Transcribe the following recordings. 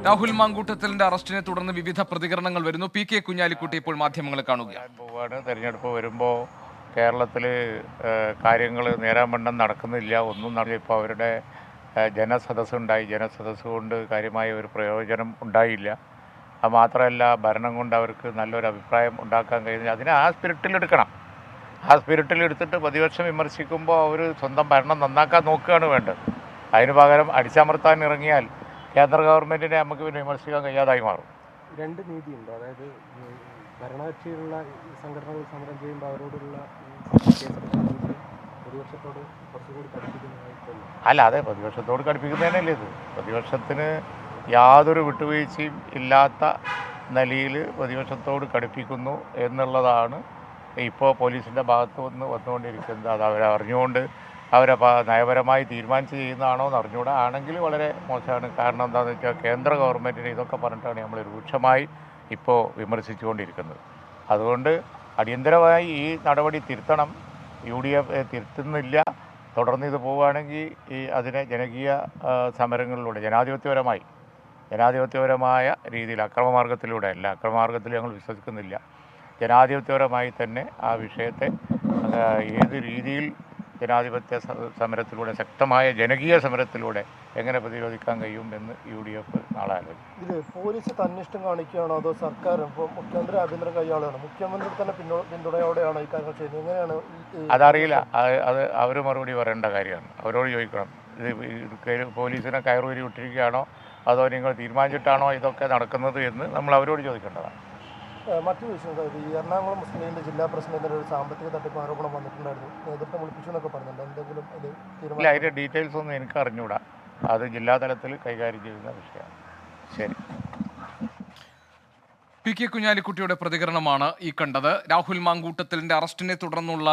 രാഹുൽ മാങ്കൂട്ടത്തലിന്റെ അറസ്റ്റിനെ തുടർന്ന് വിവിധ പ്രതികരണങ്ങൾ വരുന്നു. പി കെ കുഞ്ഞാലിക്കുട്ടി ഇപ്പോൾ മാധ്യമങ്ങളെ കാണുകയാണ്. തെരഞ്ഞെടുപ്പ് വരുമ്പോൾ കേരളത്തിൽ കാര്യങ്ങൾ നേരാവണ്ണം നടക്കുന്നില്ല, ഒന്നും ഇപ്പോൾ അവരുടെ ജനസദസ്സ് ഉണ്ടായി. ജനസദസ്സ് കൊണ്ട് കാര്യമായ ഒരു പ്രയോജനം ഉണ്ടായില്ല. അത് മാത്രമല്ല, ഭരണം കൊണ്ട് അവർക്ക് നല്ലൊരു അഭിപ്രായം ഉണ്ടാക്കാൻ കഴിയുന്നില്ല. അതിനെ ആ സ്പിരിറ്റിലെടുക്കണം. ആ സ്പിരിറ്റിലെടുത്തിട്ട് പ്രതിപക്ഷം വിമർശിക്കുമ്പോൾ അവർ സ്വന്തം ഭരണം നന്നാക്കാൻ നോക്കുകയാണ് വേണ്ടത്. അതിന് പകരം അടിച്ചമർത്താൻ ഇറങ്ങിയാൽ കേന്ദ്ര ഗവൺമെൻറ്റിനെ നമുക്ക് പിന്നെ വിമർശിക്കാൻ കഴിയാതായി മാറും. രണ്ട് നീതിയുണ്ട്. അതായത് ഭരണകക്ഷിയിലുള്ള സംഘടനകൾ സമരം ചെയ്യുമ്പോൾ അവരോടുള്ള പ്രതിപക്ഷത്തോട് കുറച്ചുകൂടി കടുപ്പിക്കുന്നതായിട്ടല്ല. അല്ല, അതെ, പ്രതിപക്ഷത്തോട് കടുപ്പിക്കുന്നതിനല്ലേ ഇത്. പ്രതിപക്ഷത്തിന് യാതൊരു വിട്ടുവീഴ്ചയും ഇല്ലാത്ത നിലയിൽ പ്രതിപക്ഷത്തോട് കടുപ്പിക്കുന്നു എന്നുള്ളതാണ് ഇപ്പോൾ പോലീസിൻ്റെ ഭാഗത്ത് വന്നുകൊണ്ടിരിക്കുന്നത്. അത് അവരറിഞ്ഞുകൊണ്ട് അവരെ നയപരമായി തീരുമാനിച്ച് ചെയ്യുന്നതാണോ എന്ന് അറിഞ്ഞുകൂടാ. ആണെങ്കിൽ വളരെ മോശമാണ്. കാരണം എന്താണെന്ന് വെച്ചാൽ കേന്ദ്ര ഗവൺമെൻറ്റിന് ഇതൊക്കെ പറഞ്ഞിട്ടാണ് നമ്മൾ രൂക്ഷമായി ഇപ്പോൾ വിമർശിച്ചുകൊണ്ടിരിക്കുന്നത്. അതുകൊണ്ട് അടിയന്തരമായി ഈ നടപടി തിരുത്തണം. UDF തിരുത്തുന്നില്ല. തുടർന്ന് ഇത് പോവുകയാണെങ്കിൽ അതിനെ ജനകീയ സമരങ്ങളിലൂടെ ജനാധിപത്യപരമായ രീതിയിൽ, അക്രമമാർഗത്തിലൂടെ അല്ല, അക്രമമാർഗത്തിൽ ഞങ്ങൾ വിശ്വസിക്കുന്നില്ല, ജനാധിപത്യപരമായി തന്നെ ആ വിഷയത്തെ ഏത് രീതിയിൽ ജനാധിപത്യ സമരത്തിലൂടെ, ശക്തമായ ജനകീയ സമരത്തിലൂടെ എങ്ങനെ പ്രതിരോധിക്കാൻ കഴിയും എന്ന് UDF നാളെ ആലോചിക്കും. ഇത് പോലീസ് തന്നിഷ്ടം കാണിക്കുകയാണോ അതോ സർക്കാർ, ഇപ്പോൾ മുഖ്യമന്ത്രി ആഭ്യന്തരം കൈയാളാണ്, മുഖ്യമന്ത്രി തന്നെ പിന്തുണയോടെയാണോ ഈ കാര്യങ്ങൾ ചെയ്യുന്നത്? എങ്ങനെയാണ്? അതറിയില്ല. അത് അവർ മറുപടി പറയേണ്ട കാര്യമാണ്. അവരോട് ചോദിക്കണം. ഇത് പോലീസിനെ കയറൂരി വിട്ടിരിക്കുകയാണോ അതോ നിങ്ങൾ തീരുമാനിച്ചിട്ടാണോ ഇതൊക്കെ നടക്കുന്നത് എന്ന് നമ്മൾ അവരോട് ചോദിക്കേണ്ടതാണ്. മറ്റു വിഷയം, ഈ എറണാകുളം മുസ്ലിം ലീഗിൻ്റെ ജില്ലാ പ്രസിഡന്റിന് ഒരു സാമ്പത്തിക തട്ടിപ്പ് ആരോപണം വന്നിട്ടുണ്ടായിരുന്നു. നേതൃത്വം വിളിപ്പിച്ചു എന്നൊക്കെ പറഞ്ഞിട്ടുണ്ട്. എന്തെങ്കിലും ഇത് ഇല്ല, അതിൻ്റെ ഡീറ്റെയിൽസ് ഒന്നും എനിക്ക് അറിഞ്ഞുകൂടാ. അത് ജില്ലാതലത്തിൽ കൈകാര്യം ചെയ്യുന്ന വിഷയമാണ്. ശരി. പി കെ കുഞ്ഞാലിക്കുട്ടിയുടെ പ്രതികരണമാണ് ഈ കണ്ടത്. രാഹുൽ മാങ്കൂട്ടത്തലിന്റെ അറസ്റ്റിനെ തുടർന്നുള്ള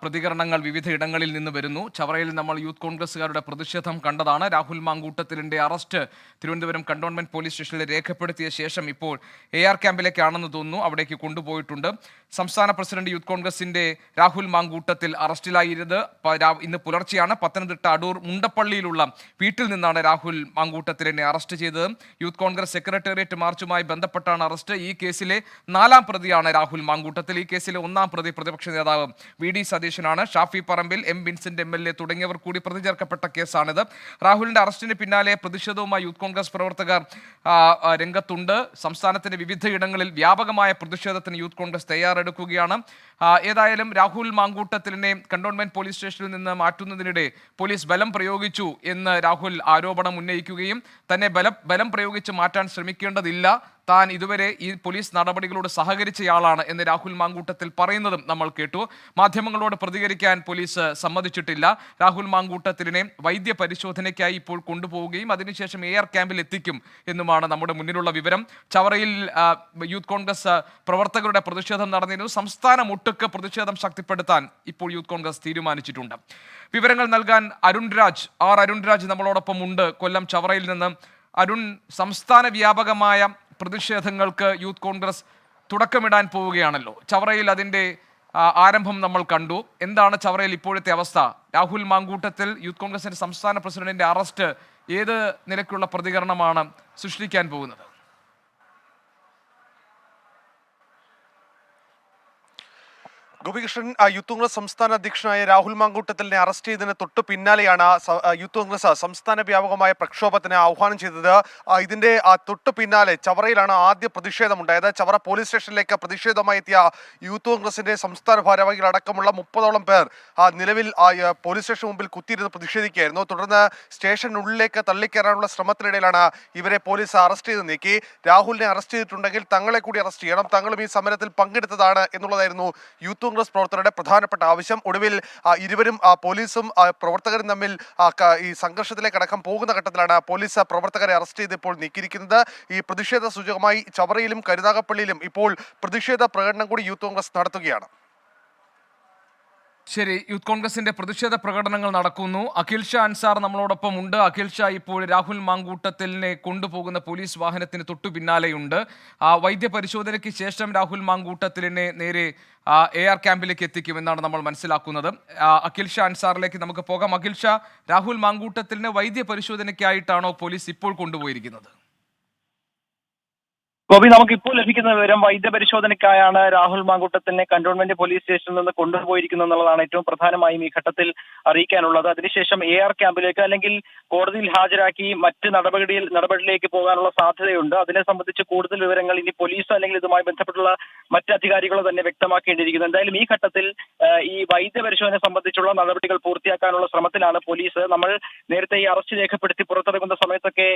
പ്രതികരണങ്ങൾ വിവിധ ഇടങ്ങളിൽ നിന്ന് വരുന്നു. ചവറയിൽ നമ്മൾ യൂത്ത് കോൺഗ്രസുകാരുടെ പ്രതിഷേധം കണ്ടതാണ്. രാഹുൽ മാങ്കൂട്ടത്തലിന്റെ അറസ്റ്റ് തിരുവനന്തപുരം കണ്ടോൺമെന്റ് പോലീസ് സ്റ്റേഷനിൽ രേഖപ്പെടുത്തിയ ശേഷം ഇപ്പോൾ AR ക്യാമ്പിലേക്കാണെന്ന് തോന്നുന്നു, അവിടേക്ക് കൊണ്ടുപോയിട്ടുണ്ട്. സംസ്ഥാന പ്രസിഡന്റ് യൂത്ത് കോൺഗ്രസിന്റെ രാഹുൽ മാങ്കൂട്ടത്തിൽ അറസ്റ്റിലായിരുന്നത് ഇന്ന് പുലർച്ചെയാണ്. പത്തനംതിട്ട അടൂർ മുണ്ടപ്പള്ളിയിലുള്ള വീട്ടിൽ നിന്നാണ് രാഹുൽ മാങ്കൂട്ടത്തിലിനെ അറസ്റ്റ് ചെയ്തത്. യൂത്ത് കോൺഗ്രസ് സെക്രട്ടേറിയറ്റ് മാർച്ചുമായി ബന്ധപ്പെട്ടാണ് അറസ്റ്റ്. ഈ കേസിലെ 4ാം പ്രതിയാണ് രാഹുൽ മാങ്കൂട്ടത്തിൽ. ഈ കേസിലെ 1ാം പ്രതി പ്രതിപക്ഷ നേതാവ് VD സതീശനാണ്. Shafi Parambil, M Vincent MLA തുടങ്ങിയവർ കൂടി പ്രതി ചേർക്കപ്പെട്ട കേസാണിത്. രാഹുലിന്റെ അറസ്റ്റിന് പിന്നാലെ പ്രതിഷേധവുമായി യൂത്ത് കോൺഗ്രസ് പ്രവർത്തകർ രംഗത്തുണ്ട്. സംസ്ഥാനത്തിന്റെ വിവിധയിടങ്ങളിൽ വ്യാപകമായ പ്രതിഷേധത്തിന് യൂത്ത് കോൺഗ്രസ് തയ്യാറെടുക്കുകയാണ്. ഏതായാലും രാഹുൽ മാങ്കൂട്ടത്തിലിനെ കണ്ടോൺമെന്റ് പോലീസ് സ്റ്റേഷനിൽ നിന്ന് മാറ്റുന്നതിനിടെ പോലീസ് ബലം പ്രയോഗിച്ചു എന്ന് രാഹുൽ ആരോപണം ഉന്നയിക്കുകയും തന്നെ ബലം പ്രയോഗിച്ച് മാറ്റാൻ ശ്രമിക്കേണ്ടതില്ല, താൻ ഇതുവരെ ഈ പോലീസ് നടപടികളോട് സഹകരിച്ചയാളാണ് എന്ന് രാഹുൽ മാങ്കൂട്ടത്തിൽ പറയുന്നതും നമ്മൾ കേട്ടു. മാധ്യമങ്ങളോട് പ്രതികരിക്കാൻ പോലീസ് സമ്മതിച്ചിട്ടില്ല. രാഹുൽ മാങ്കൂട്ടത്തിലിനെ വൈദ്യ പരിശോധനയ്ക്കായി ഇപ്പോൾ കൊണ്ടുപോവുകയും അതിനുശേഷം AR ക്യാമ്പിൽ എത്തിക്കും എന്നുമാണ് നമ്മുടെ മുന്നിലുള്ള വിവരം. ചവറയിൽ യൂത്ത് കോൺഗ്രസ് പ്രവർത്തകരുടെ പ്രതിഷേധം നടന്നിരുന്നു. സംസ്ഥാനം ഒട്ടുക്ക് പ്രതിഷേധം ശക്തിപ്പെടുത്താൻ ഇപ്പോൾ യൂത്ത് കോൺഗ്രസ് തീരുമാനിച്ചിട്ടുണ്ട്. വിവരങ്ങൾ നൽകാൻ അരുൺരാജ് നമ്മളോടൊപ്പം ഉണ്ട്, കൊല്ലം ചവറയിൽ നിന്ന്. അരുൺ, സംസ്ഥാന വ്യാപകമായ പ്രതിഷേധങ്ങൾക്ക് യൂത്ത് കോൺഗ്രസ് തുടക്കമിടാൻ പോവുകയാണല്ലോ. ചവറയിൽ അതിൻ്റെ ആരംഭം നമ്മൾ കണ്ടു. എന്താണ് ചവറയിൽ ഇപ്പോഴത്തെ അവസ്ഥ? രാഹുൽ മാങ്കൂട്ടത്തിൽ യൂത്ത് കോൺഗ്രസിന്റെ സംസ്ഥാന പ്രസിഡന്റിന്റെ അറസ്റ്റ് ഏത് നിലയ്ക്കുള്ള പ്രതികരണമാണ് സൃഷ്ടിക്കാൻ പോകുന്നത്? ഗോപികൃഷ്ണൻ, യൂത്ത് കോൺഗ്രസ് സംസ്ഥാന അധ്യക്ഷനായ രാഹുൽ മാങ്കൂട്ടത്തലിനെ അറസ്റ്റ് ചെയ്തതിന് തൊട്ടു പിന്നാലെയാണ് യൂത്ത് കോൺഗ്രസ് സംസ്ഥാന വ്യാപകമായ പ്രക്ഷോഭത്തിന് ആഹ്വാനം ചെയ്തത്. ഇതിന്റെ തൊട്ടു പിന്നാലെ ചവറയിലാണ് ആദ്യ പ്രതിഷേധമുണ്ടായത്. ചവറ പോലീസ് സ്റ്റേഷനിലേക്ക് പ്രതിഷേധവുമായി എത്തിയ യൂത്ത് കോൺഗ്രസിന്റെ സംസ്ഥാന ഭാരവാഹികൾ അടക്കമുള്ള 30ഓളം പേർ നിലവിൽ പോലീസ് സ്റ്റേഷൻ മുമ്പിൽ കുത്തിയിരുന്ന് പ്രതിഷേധിക്കുകയായിരുന്നു. തുടർന്ന് സ്റ്റേഷനുള്ളിലേക്ക് തള്ളിക്കയറാനുള്ള ശ്രമത്തിനിടയിലാണ് ഇവരെ പോലീസ് അറസ്റ്റ് ചെയ്ത് നീക്കി. രാഹുലിനെ അറസ്റ്റ് ചെയ്തിട്ടുണ്ടെങ്കിൽ തങ്ങളെ കൂടി അറസ്റ്റ് ചെയ്യണം, തങ്ങളും ഈ സമരത്തിൽ പങ്കെടുത്തതാണ് എന്നുള്ളതായിരുന്നു യൂത്ത് കോൺഗ്രസ് പ്രവർത്തകരുടെ പ്രധാനപ്പെട്ട ആവശ്യം. ഒടുവിൽ ഇരുവരും പോലീസും പ്രവർത്തകരും തമ്മിൽ ഈ സംഘർഷത്തിലേക്കടക്കം പോകുന്ന ഘട്ടത്തിലാണ് പോലീസ് പ്രവർത്തകരെ അറസ്റ്റ് ചെയ്ത് ഇപ്പോൾ നീക്കിയിരിക്കുന്നത്. ഈ പ്രതിഷേധ സൂചകമായി ചവറയിലും കരുനാഗപ്പള്ളിയിലും ഇപ്പോൾ പ്രതിഷേധ പ്രകടനം കൂടി യൂത്ത് കോൺഗ്രസ് നടത്തുകയാണ്. ശരി, യൂത്ത് കോൺഗ്രസിന്റെ പ്രതിഷേധ പ്രകടനങ്ങൾ നടക്കുന്നു. അഖിൽ ഷാ അൻസാർ നമ്മളോടൊപ്പം ഉണ്ട്. അഖിൽ ഷാ, ഇപ്പോൾ രാഹുൽ മാങ്കൂട്ടത്തിലിനെ കൊണ്ടുപോകുന്ന പോലീസ് വാഹനത്തിന് തൊട്ടു പിന്നാലെയുണ്ട്. വൈദ്യ പരിശോധനയ്ക്ക് ശേഷം രാഹുൽ മാങ്കൂട്ടത്തിലിനെ നേരെ AR ക്യാമ്പിലേക്ക് എത്തിക്കുമെന്നാണ് നമ്മൾ മനസ്സിലാക്കുന്നത്. അഖിൽ ഷാ അൻസാറിലേക്ക് നമുക്ക് പോകാം. അഖിൽ ഷാ, രാഹുൽ മാങ്കൂട്ടത്തിലിനെ വൈദ്യ പരിശോധനയ്ക്കായിട്ടാണോ പോലീസ് ഇപ്പോൾ കൊണ്ടുപോയിരിക്കുന്നത്? ഗോപി, നമുക്ക് ഇപ്പോൾ ലഭിക്കുന്ന വിവരം വൈദ്യപരിശോധനയ്ക്കായാണ് രാഹുൽ മാങ്കൂട്ടത്തിനെ കന്റോൺമെന്റ് പോലീസ് സ്റ്റേഷനിൽ നിന്ന് കൊണ്ടുപോയിരിക്കുന്നത് എന്നുള്ളതാണ് ഏറ്റവും പ്രധാനമായും ഈ ഘട്ടത്തിൽ അറിയിക്കാനുള്ളത്. അതിനുശേഷം AR ക്യാമ്പിലേക്ക് അല്ലെങ്കിൽ കോടതിയിൽ ഹാജരാക്കി മറ്റ് നടപടിയിലേക്ക് പോകാനുള്ള സാധ്യതയുണ്ട്. അതിനെ സംബന്ധിച്ച് കൂടുതൽ വിവരങ്ങൾ ഇനി പോലീസ് അല്ലെങ്കിൽ ഇതുമായി ബന്ധപ്പെട്ടുള്ള മറ്റ് അധികാരികളോ തന്നെ വ്യക്തമാക്കേണ്ടിയിരിക്കുന്നു. എന്തായാലും ഈ ഘട്ടത്തിൽ ഈ വൈദ്യപരിശോധന സംബന്ധിച്ചുള്ള നടപടികൾ പൂർത്തിയാക്കാനുള്ള ശ്രമത്തിലാണ് പോലീസ്. നമ്മൾ നേരത്തെ ഈ അറസ്റ്റ് രേഖപ്പെടുത്തി പുറത്തിറങ്ങുന്ന സമയത്തൊക്കെ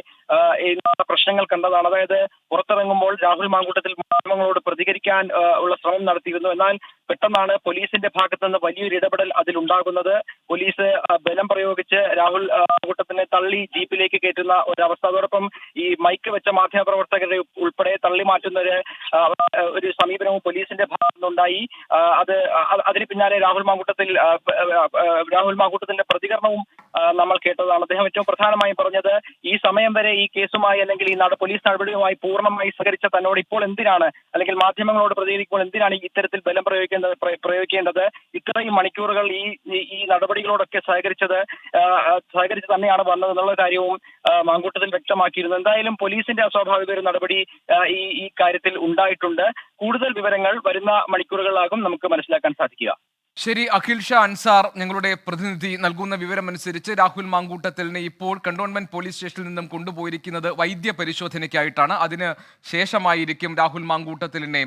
പ്രശ്നങ്ങൾ കണ്ടതാണ്. അതായത് പുറത്തിറങ്ങുമ്പോൾ രാഹുൽ മാങ്കൂട്ടത്തിൽ മാധ്യമങ്ങളോട് പ്രതികരിക്കാൻ ഉള്ള ശ്രമം നടത്തിയിരുന്നു. എന്നാൽ പെട്ടെന്നാണ് പോലീസിന്റെ ഭാഗത്തു നിന്ന് വലിയൊരു ഇടപെടൽ അതിലുണ്ടാകുന്നത്. പോലീസ് ബലം പ്രയോഗിച്ച് രാഹുൽ മാങ്കൂട്ടത്തിനെ തള്ളി ജീപ്പിലേക്ക് കയറ്റുന്ന ഒരവസ്ഥ. അതോടൊപ്പം ഈ മൈക്ക് വെച്ച മാധ്യമപ്രവർത്തകരെ ഉൾപ്പെടെ തള്ളി മാറ്റുന്ന ഒരു സമീപനവും പോലീസിന്റെ ഭാഗത്തു നിന്നുണ്ടായി. അതിന് പിന്നാലെ രാഹുൽ മാങ്കൂട്ടത്തിന്റെ പ്രതികരണവും നമ്മൾ കേട്ടതാണ്. അദ്ദേഹം ഏറ്റവും പ്രധാനമായും പറഞ്ഞത്, ഈ സമയം വരെ ഈ കേസുമായി അല്ലെങ്കിൽ ഈ പോലീസ് നടപടിയുമായി പൂർണ്ണമായി സഹകരിച്ച തന്നോട് ഇപ്പോൾ എന്തിനാണ്, അല്ലെങ്കിൽ മാധ്യമങ്ങളോട് പ്രതികരിക്കുമ്പോൾ എന്തിനാണ് ഇത്തരത്തിൽ ബലം പ്രയോഗിക്കേണ്ടത്? ഇത്രയും മണിക്കൂറുകൾ ഈ നടപടികളോടൊക്കെ സഹകരിച്ച് തന്നെയാണ് വന്നത് എന്നുള്ള കാര്യവും മാങ്കൂട്ടത്തിൽ വ്യക്തമാക്കിയിരുന്നു. എന്തായാലും പോലീസിന്റെ അസ്വാഭാവിക ഒരു നടപടി ഈ കാര്യത്തിൽ ഉണ്ടായിട്ടുണ്ട്. കൂടുതൽ വിവരങ്ങൾ വരുന്ന മണിക്കൂറുകളിലാകും നമുക്ക് മനസ്സിലാക്കാൻ സാധിക്കുക. ശരി, അഖിൽ ഷാ അൻസാർ ഞങ്ങളുടെ പ്രതിനിധി നൽകുന്ന വിവരമനുസരിച്ച് രാഹുൽ മാങ്കൂട്ടത്തിലിനെ ഇപ്പോൾ കന്റോൺമെന്റ് പോലീസ് സ്റ്റേഷനിൽ നിന്നും കൊണ്ടുപോയിരിക്കുന്നത് വൈദ്യ പരിശോധനയ്ക്കായിട്ടാണ്. അതിന് ശേഷമായിരിക്കും രാഹുൽ മാങ്കൂട്ടത്തിലിനെ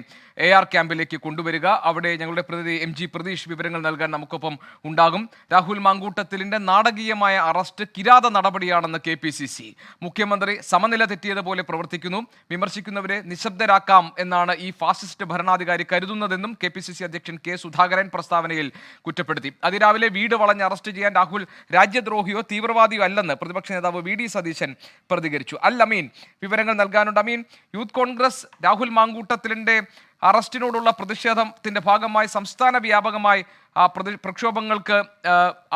AR ക്യാമ്പിലേക്ക് കൊണ്ടുവരിക. അവിടെ ഞങ്ങളുടെ പ്രതിനിധി MG പ്രതീഷ് വിവരങ്ങൾ നൽകാൻ നമുക്കൊപ്പം ഉണ്ടാകും. രാഹുൽ മാങ്കൂട്ടത്തിലിന്റെ നാടകീയമായ അറസ്റ്റ് കിരാത നടപടിയാണെന്ന് KPCC. മുഖ്യമന്ത്രി സമനില തെറ്റിയതുപോലെ പ്രവർത്തിക്കുന്നു, വിമർശിക്കുന്നവരെ നിശബ്ദരാക്കാം എന്നാണ് ഈ ഫാസിസ്റ്റ് ഭരണാധികാരി കരുതുന്നതെന്നും KPCC അധ്യക്ഷൻ K സുധാകരൻ പ്രസ്താവനയിൽ കുറ്റപ്പെടുത്തി. അതിരാവിലെ വീട് വളഞ്ഞ് അറസ്റ്റ് ചെയ്യാൻ രാഹുൽ രാജ്യദ്രോഹിയോ തീവ്രവാദിയോ അല്ലെന്ന് പ്രതിപക്ഷ നേതാവ് VD സതീശൻ പ്രതികരിച്ചു. അമീൻ വിവരങ്ങൾ നൽകാനുണ്ട്. അമീൻ, യൂത്ത് കോൺഗ്രസ് രാഹുൽ മാങ്കൂട്ടത്തിലിന്റെ അറസ്റ്റിനോടുള്ള പ്രതിഷേധത്തിന്റെ ഭാഗമായി സംസ്ഥാന വ്യാപകമായി പ്രക്ഷോഭങ്ങൾക്ക്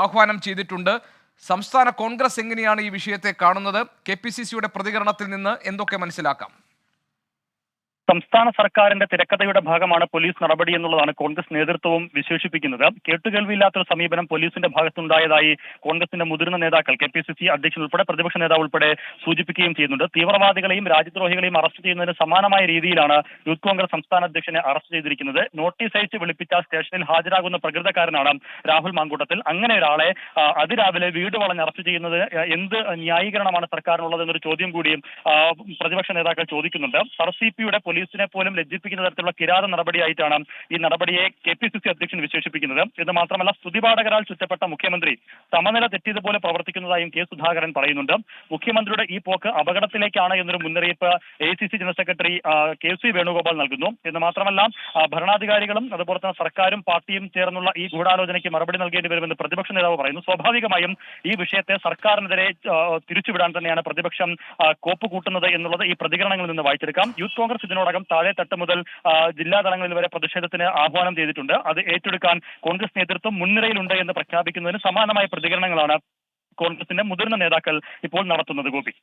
ആഹ്വാനം ചെയ്തിട്ടുണ്ട്. സംസ്ഥാന കോൺഗ്രസ് എങ്ങനെയാണ് ഈ വിഷയത്തെ കാണുന്നത്? KPCCയുടെ പ്രതികരണത്തിൽ നിന്ന് എന്തൊക്കെ മനസ്സിലാക്കാം? സംസ്ഥാന സർക്കാരിന്റെ തിരക്കഥയുടെ ഭാഗമാണ് പോലീസ് നടപടി എന്നുള്ളതാണ് കോൺഗ്രസ് നേതൃത്വവും വിശേഷിപ്പിക്കുന്നത്. കേട്ടുകേൾവിയില്ലാത്തൊരു സമീപനം പോലീസിന്റെ ഭാഗത്തുണ്ടായതായി കോൺഗ്രസിന്റെ മുതിർന്ന നേതാക്കൾ KPCC അധ്യക്ഷൻ ഉൾപ്പെടെ പ്രതിപക്ഷ നേതാവ് ഉൾപ്പെടെ സൂചിപ്പിക്കുകയും ചെയ്യുന്നുണ്ട്. തീവ്രവാദികളെയും രാജ്യദ്രോഹികളെയും അറസ്റ്റ് ചെയ്യുന്നതിന് സമാനമായ രീതിയിലാണ് യൂത്ത് കോൺഗ്രസ് സംസ്ഥാന അധ്യക്ഷനെ അറസ്റ്റ് ചെയ്തിരിക്കുന്നത്. നോട്ടീസ് അയച്ച് വിളിപ്പിച്ച സ്റ്റേഷനിൽ ഹാജരാകുന്ന പ്രകൃതക്കാരനാണ് രാഹുൽ മാങ്കൂട്ടത്തിൽ. അങ്ങനെ ഒരാളെ അതിരാവിലെ വീട് വളഞ്ഞ് അറസ്റ്റ് ചെയ്യുന്നത് എന്ത് ന്യായീകരണമാണ് സർക്കാരിനുള്ളത് എന്നൊരു ചോദ്യം കൂടിയും പ്രതിപക്ഷ നേതാക്കൾ ചോദിക്കുന്നുണ്ട്. RCPയുടെ പോലീസിനെ പോലും ലജ്ജിപ്പിക്കുന്ന തരത്തിലുള്ള കിരാത നടപടിയായിട്ടാണ് ഈ നടപടിയെ KPCC അധ്യക്ഷൻ വിശേഷിപ്പിക്കുന്നത്. ഇത് മാത്രമല്ല, സ്തുതിപാഠകരാൽ ചുറ്റപ്പെട്ട മുഖ്യമന്ത്രി സമനില തെറ്റിയതുപോലെ പ്രവർത്തിക്കുന്നതായും K സുധാകരൻ പറയുന്നുണ്ട്. മുഖ്യമന്ത്രിയുടെ ഈ പോക്ക് അപകടത്തിലേക്കാണ് എന്നൊരു മുന്നറിയിപ്പ് ACC general secretary KC Venugopal നൽകുന്നു. എന്ന് മാത്രമല്ല, ഭരണാധികാരികളും അതുപോലെ തന്നെ സർക്കാരും പാർട്ടിയും ചേർന്നുള്ള ഈ ഗൂഢാലോചനയ്ക്ക് മറുപടി നൽകേണ്ടി വരുമെന്ന് പ്രതിപക്ഷ നേതാവ് പറയുന്നു. സ്വാഭാവികമായും ഈ വിഷയത്തെ സർക്കാരിനെതിരെ തിരിച്ചുവിടാൻ തന്നെയാണ് പ്രതിപക്ഷം കോപ്പ് കൂട്ടുന്നത് എന്നുള്ളത് ഈ പ്രതികരണങ്ങളിൽ നിന്ന് വായിച്ചെടുക്കാം. യൂത്ത് കോൺഗ്രസ് ഇതിനോടകം താഴെ തട്ട് മുതൽ ജില്ലാ തലങ്ങളിൽ വരെ പ്രതിഷേധത്തിന് ആഹ്വാനം ചെയ്തിട്ടുണ്ട്. അത് ഏറ്റെടുക്കാൻ കോൺഗ്രസ് നേതൃത്വം മുൻനിരയിലുണ്ട് എന്ന് പ്രഖ്യാപിക്കുന്നതിന് സമാനമായ പ്രതികരണങ്ങളാണ് കോൺഗ്രസിന്റെ മുതിർന്ന നേതാക്കൾ ഇപ്പോൾ നടത്തുന്നത്. ഗോപി,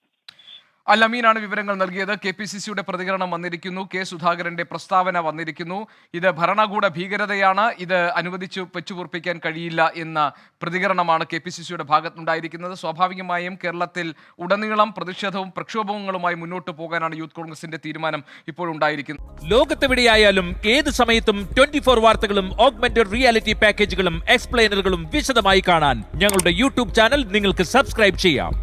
അമീനാണ് വിവരങ്ങൾ നൽകിയത്. KPCCയുടെ പ്രതികരണം വന്നിരിക്കുന്നു, K സുധാകരന്റെ പ്രസ്താവന വന്നിരിക്കുന്നു. ഇത് ഭരണകൂട ഭീകരതയാണ്, ഇത് അനുവദിച്ചു വെച്ചുപൊറിപ്പിക്കാൻ കഴിയില്ല എന്ന പ്രതികരണമാണ് KPCCയുടെ ഭാഗത്തുണ്ടായിരിക്കുന്നത്. സ്വാഭാവികമായും കേരളത്തിൽ ഉടനീളം പ്രതിഷേധവും പ്രക്ഷോഭങ്ങളുമായി മുന്നോട്ട് പോകാനാണ് യൂത്ത് കോൺഗ്രസിന്റെ തീരുമാനം ഇപ്പോഴുണ്ടായിരിക്കുന്നത്. ലോകത്തെവിടെയായാലും ഏത് സമയത്തും 24 വാർത്തകളും ഓഗ്മെന്റഡ് റിയാലിറ്റി പാക്കേജുകളും എക്സ്പ്ലെയിനറുകളും വിശദമായി കാണാൻ ഞങ്ങളുടെ YouTube ചാനൽ നിങ്ങൾക്ക് സബ്സ്ക്രൈബ് ചെയ്യാം.